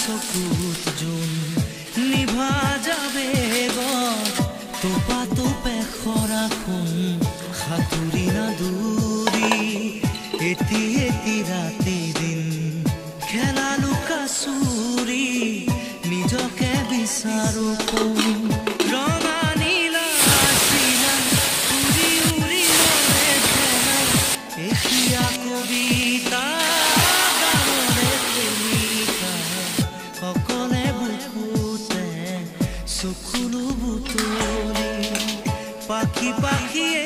চকুত জোন নিভা যাবে তোপা তোপে খৰাখন সাঁতুৰি না দূৰি এটি এটি ৰাতি দিন খেলা লুকা চুৰি নিজকে বিচাৰো কোন ৰঙা নীলা চিলা উৰি উৰি মৰে খেলা এতিয়া কবিতা গানৰে প্ৰেমিকা অকলে বুকুতে চকুলো বুটলি পাখি পাখিয়ে